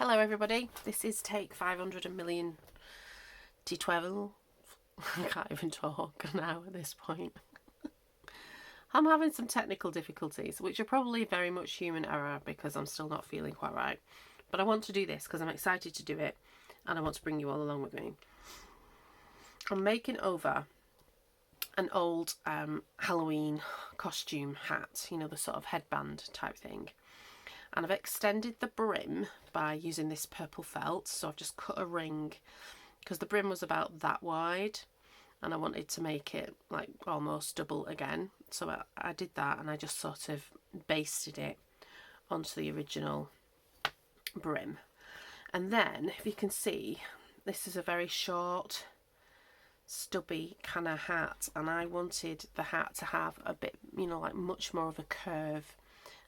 Hello everybody, this is take 500 million T12. I can't even talk now at this point. I'm having some technical difficulties, which are probably very much human error because I'm still not feeling quite right. But I want to do this because I'm excited to do it and I want to bring you all along with me. I'm making over an old Halloween costume hat, you know, the sort of headband type thing. And I've extended the brim by using this purple felt. So I've just cut a ring because the brim was about that wide and I wanted to make it like almost double again. So I did that and I just sort of basted it onto the original brim. And then if you can see, this is a very short, stubby kind of hat, and I wanted the hat to have a bit, you know, like much more of a curve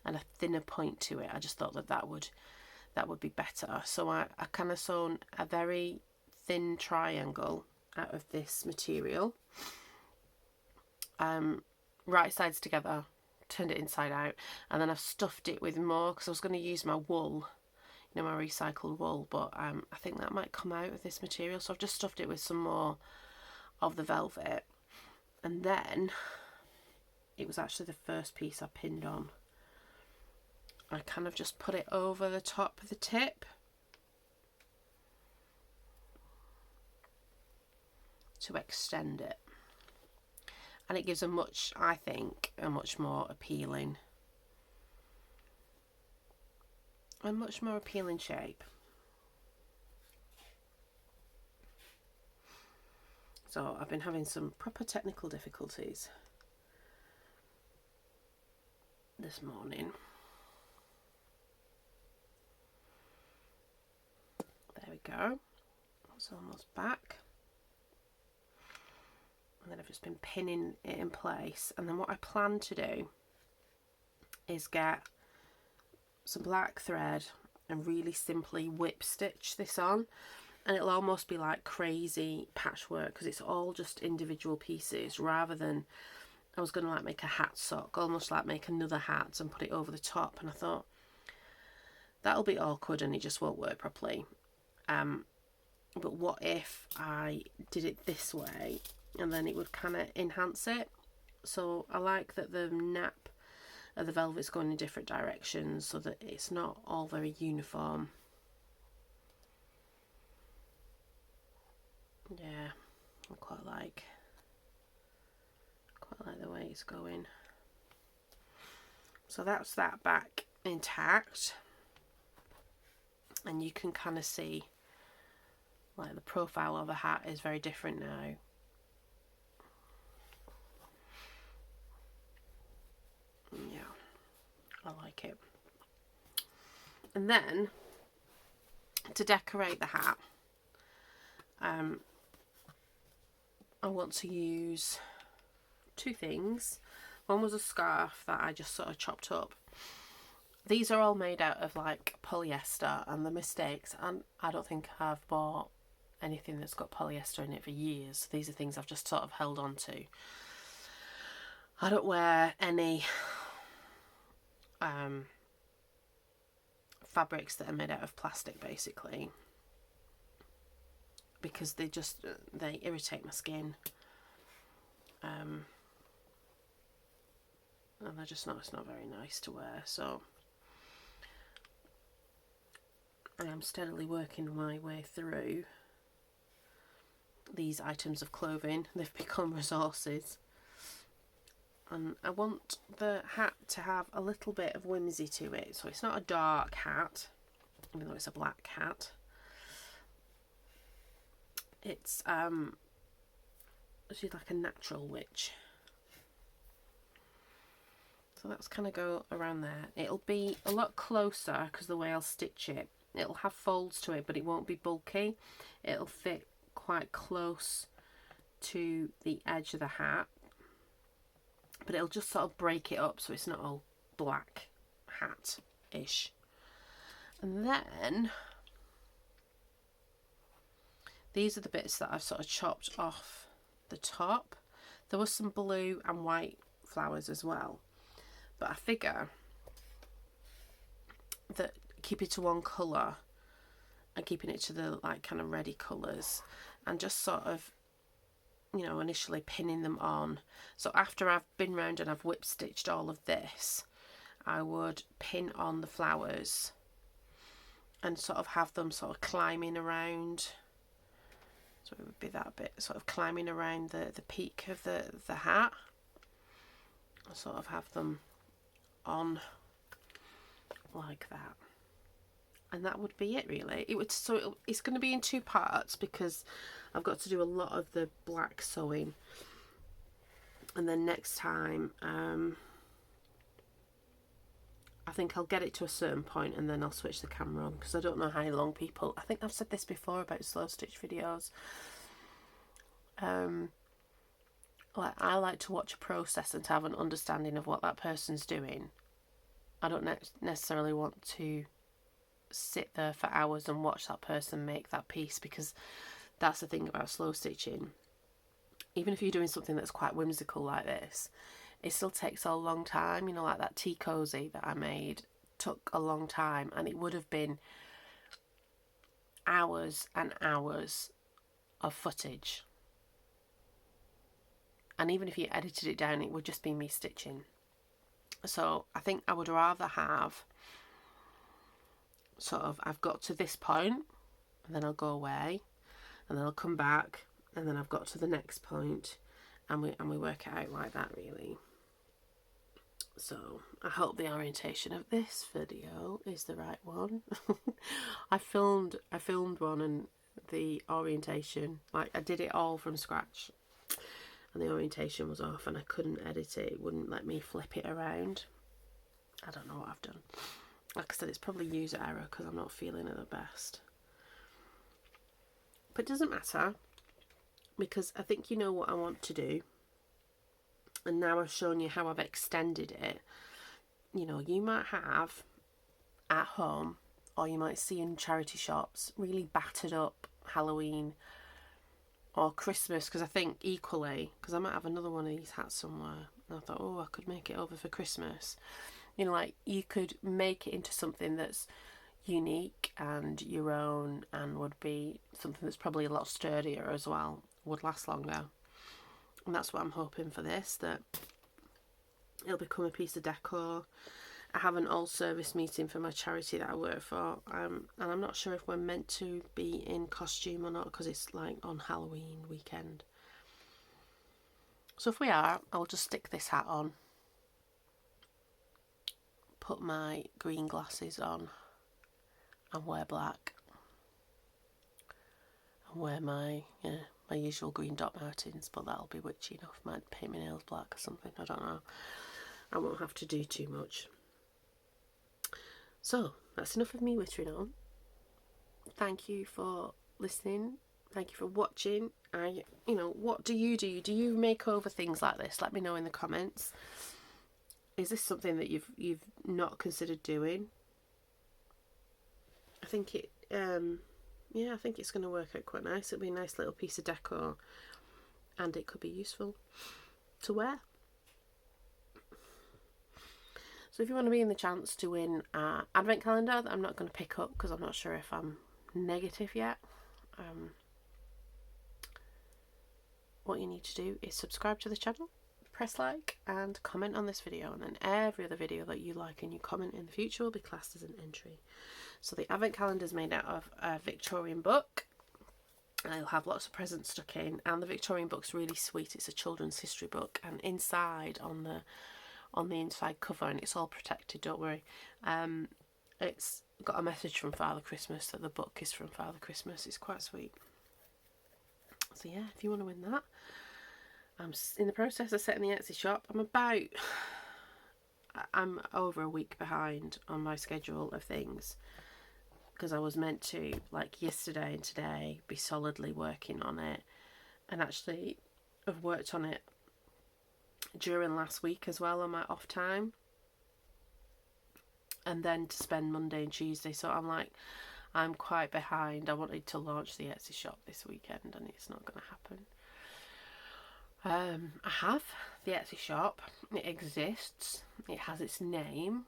and a thinner point to it. I just thought that would be better. So I kind of sewn a very thin triangle out of this material, right sides together, turned it inside out, and then I've stuffed it with more because I was going to use my wool, you know, my recycled wool, but I think that might come out of this material, so I've just stuffed it with some more of the velvet. And then it was actually the first piece I pinned on. I kind of just put it over the top of the tip to extend it, and it gives I think a much more appealing shape. So I've been having some proper technical difficulties this morning. There we go. It's almost back. And then I've just been pinning it in place. And then what I plan to do is get some black thread and really simply whip stitch this on. And it'll almost be like crazy patchwork because it's all just individual pieces, rather than I was going to like make a hat sock, almost like make another hat and put it over the top. And I thought that'll be awkward and it just won't work properly. But what if I did it this way and then it would kind of enhance it? So I like that the nap of the velvet's going in different directions so that it's not all very uniform. Yeah, I quite like the way it's going. So that's that back intact, and you can kind of see like the profile of the hat is very different now. Yeah, I like it. And then to decorate the hat, I want to use two things. One was a scarf that I just sort of chopped up. These are all made out of like polyester, and the mistakes, and I don't think I've bought anything that's got polyester in it for years. These are things I've just sort of held on to. I don't wear any fabrics that are made out of plastic, basically, because they irritate my skin, and it's not very nice to wear. So I am steadily working my way through these items of clothing. They've become resources, and I want the hat to have a little bit of whimsy to it. So it's not a dark hat, even though it's a black hat. She's like a natural witch. So that's kind of go around there. It'll be a lot closer because the way I'll stitch it, it'll have folds to it, but it won't be bulky. It'll fit quite close to the edge of the hat, but it'll just sort of break it up so it's not all black hat-ish. And then these are the bits that I've sort of chopped off the top. There was some blue and white flowers as well, but I figure that keep it to one colour and keeping it to the like kind of ready colours, and just sort of, you know, initially pinning them on. So after I've been round and I've whip stitched all of this, I would pin on the flowers and sort of have them sort of climbing around. So it would be that bit, sort of climbing around the peak of the hat. I sort of have them on like that. And that would be it really. It's going to be in 2 parts because I've got to do a lot of the black sewing. And then next time, I think I'll get it to a certain point and then I'll switch the camera on, because I don't know how long people... I think I've said this before about slow stitch videos. Like, I like to watch a process and to have an understanding of what that person's doing. I don't necessarily want to sit there for hours and watch that person make that piece, because that's the thing about slow stitching. Even if you're doing something that's quite whimsical like this, it still takes a long time. You know, like that tea cozy that I made took a long time, and it would have been hours and hours of footage. And even if you edited it down, it would just be me stitching. So I think I would rather have sort of, I've got to this point and then I'll go away and then I'll come back and then I've got to the next point, and we work it out like that really. So I hope the orientation of this video is the right one. I filmed one, and the orientation, like I did it all from scratch, and the orientation was off and I couldn't edit it. It wouldn't let me flip it around. I don't know what I've done. Like I said, it's probably user error because I'm not feeling it the best. But it doesn't matter, because I think you know what I want to do. And now I've shown you how I've extended it. You know, you might have at home, or you might see in charity shops, really battered up Halloween or Christmas, because I think equally, because I might have another one of these hats somewhere, and I thought, oh, I could make it over for Christmas. You know, like you could make it into something that's unique and your own, and would be something that's probably a lot sturdier as well, would last longer. And that's what I'm hoping for this, that it'll become a piece of decor. I have an all-service meeting for my charity that I work for, and I'm not sure if we're meant to be in costume or not, because it's like on Halloween weekend. So if we are, I'll just stick this hat on, put my green glasses on, and wear black, and wear my usual green Doc Martens, but that'll be witchy enough. Might paint my nails black or something, I don't know. I won't have to do too much. So that's enough of me wittering on. Thank you for listening. Thank you for watching. You know, what do you do? Do you make over things like this? Let me know in the comments. Is this something that you've not considered doing? I think it yeah, I think it's going to work out quite nice. It'll be a nice little piece of decor, and it could be useful to wear. So if you want to be in the chance to win an advent calendar that I'm not going to pick up because I'm not sure if I'm negative yet, what you need to do is subscribe to the channel, press like, and comment on this video, and then every other video that you like and you comment in the future will be classed as an entry. So the advent calendar is made out of a Victorian book. I'll have lots of presents stuck in, and the Victorian book's really sweet. It's a children's history book, and inside on the inside cover, and it's all protected, don't worry, it's got a message from Father Christmas that the book is from Father Christmas. It's quite sweet. So yeah, if you want to win that, I'm in the process of setting the Etsy shop. I'm over a week behind on my schedule of things, because I was meant to, like yesterday and today, be solidly working on it, and actually I've worked on it during last week as well on my off time, and then to spend Monday and Tuesday. So I'm quite behind. I wanted to launch the Etsy shop this weekend, and it's not going to happen. I have the Etsy shop. It exists. It has its name.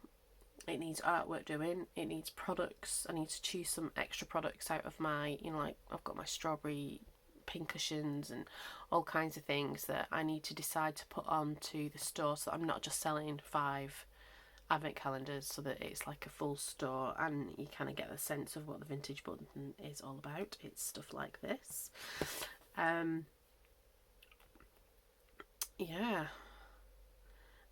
it needs artwork doing, it needs products. I need to choose some extra products out of my, you know, like I've got my strawberry pincushions and all kinds of things that I need to decide to put onto the store, so that I'm not just selling 5 advent calendars, so that it's like a full store and you kind of get the sense of what the Vintage Button is all about. It's stuff like this. Yeah,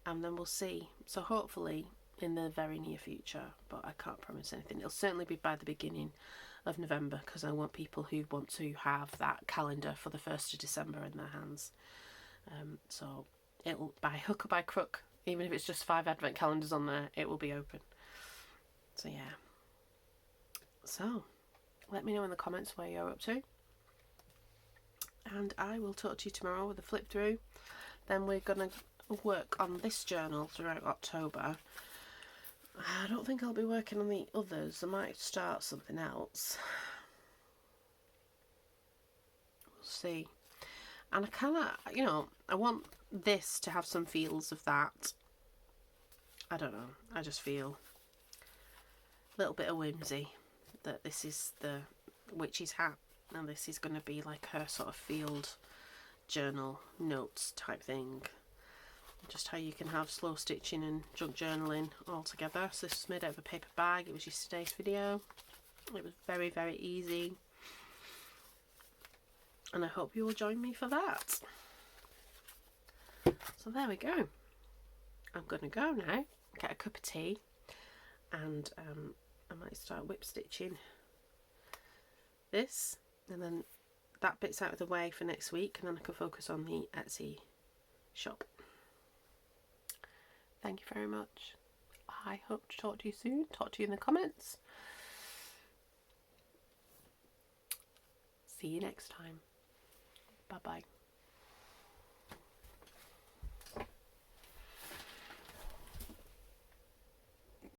and then we'll see. So hopefully in the very near future, but I can't promise anything. It'll certainly be by the beginning of November, because I want people who want to have that calendar for the 1st of December in their hands. So it'll, by hook or by crook, even if it's just 5 advent calendars on there, it will be open. So yeah. So let me know in the comments where you're up to, and I will talk to you tomorrow with a flip through. Then we're gonna work on this journal throughout October. I don't think I'll be working on the others. I might start something else. We'll see. And I kind of, you know, I want this to have some feels of that. I don't know. I just feel a little bit of whimsy that this is the witch's hat, and this is going to be like her sort of field journal notes type thing. Just how you can have slow stitching and junk journaling all together. So this was made out of a paper bag. It was yesterday's video. It was very, very easy, and I hope you will join me for that. So there we go. I'm gonna go now, get a cup of tea, and I might start whip stitching this, and then that bit's out of the way for next week, and then I can focus on the Etsy shop. Thank you very much. I hope to talk to you soon. Talk to you in the comments. See you next time. Bye bye.